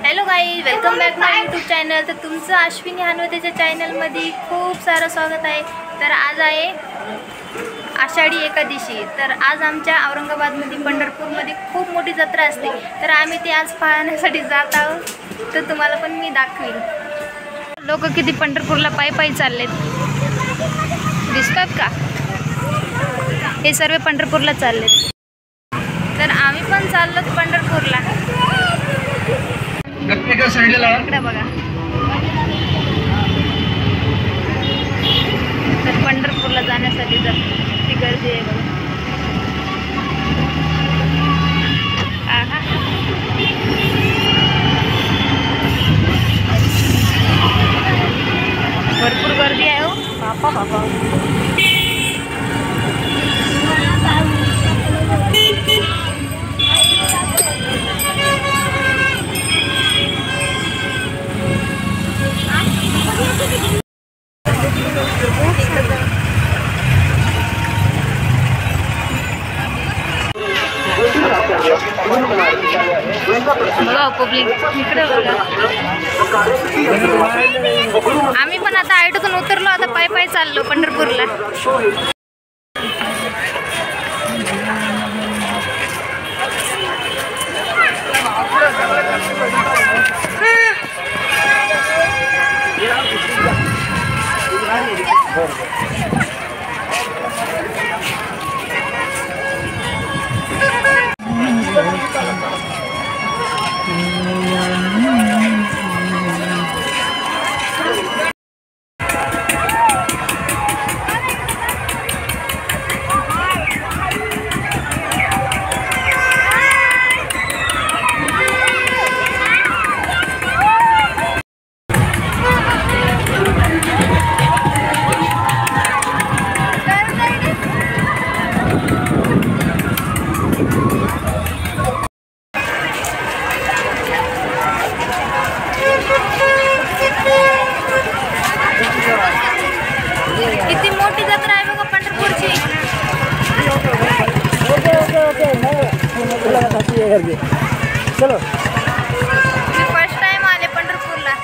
Hello guys, welcome back माय YouTube channel. तर तुमचं अश्विनी हानवतेच्या चॅनलमध्ये खूप सारं स्वागत आहे। तर आज आहे आषाढी एकादशी। तर आज आमच्या औरंगाबादमध्ये पंढरपूरमध्ये खूप मोठी जत्रा असते। तर आम्ही ती आज पाहण्यासाठी जात आहोत। तर तुम्हाला पण मी दाखवेन। लोक किती पंढरपूरला पायी पायी चाललेत दिसतात का? हे सर्व पंढरपूरला चाललेत। तर आम्ही पण चाललो पंढरपूरला। इकडे बघा, तर पंढरपूरला जाण्यासाठी ती गर्दी आहे बघा। आहा, भरपूर गर्दी आहे हो बापा बापा। बघा पब्लिक इकडे बघा। आम्ही पण आता आयटूतून उतरलो, आता पायी पायी चाललो पंढरपूरला। किती मोठी जत्रा आहे बघा पंढरपूरची। चलो, मी फर्स्ट टाइम आले पंढरपूरला।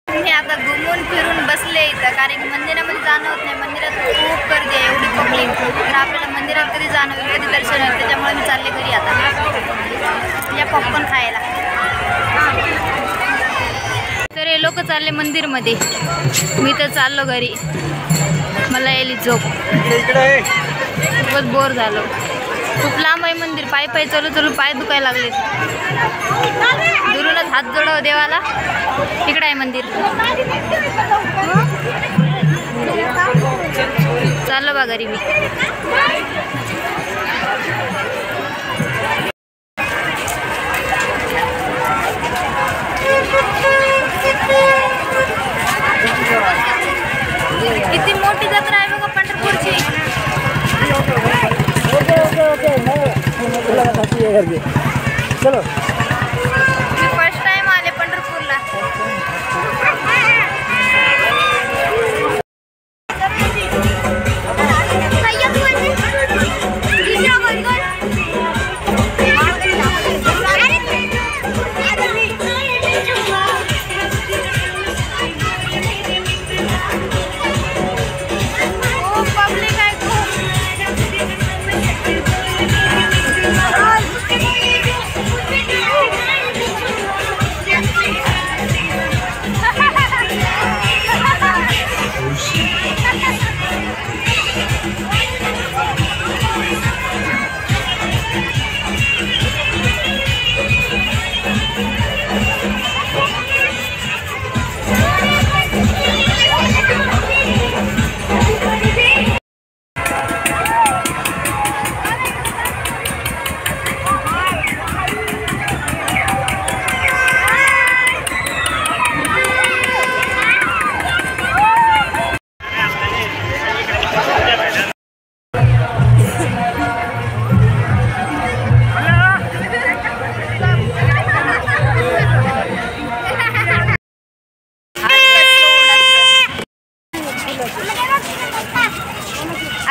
मी आता घुमून फिरून बसले इथं, कारण की मंदिरामध्ये जाणं होत नाही। मंदिरात खूप गर्दी आहे, एवढी पब्लिक। तर आपल्याला मंदिरात कधी जाणं होईल, कधी दर्शन होईल, त्याच्यामुळे मी चालले घरी आता या पॉपकॉर्न खायला। तर हे लोक चालले मंदिरमध्ये, मी तर चाललो घरी। मला यायली झोप, खूपच बोर झालो। खूप लांब आहे मंदिर, पायी पायी चलू चलू पाय दुखायला लागले। दुरूनच हात जोडाव देवाला। तिकडे आहे मंदिर, चाललो बा घरी मी। किती मोठी जत्रा आहे बघा पंढरपूरची। चलो, मी फर्स्ट टाइम आले पंढरपूरला।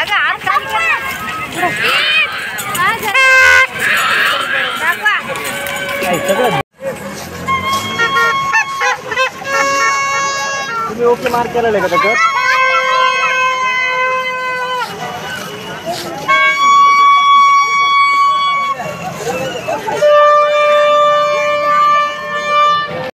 अगं आज काय तुम्ही ओके मार्क केलेलं आहे का त्याच्यात?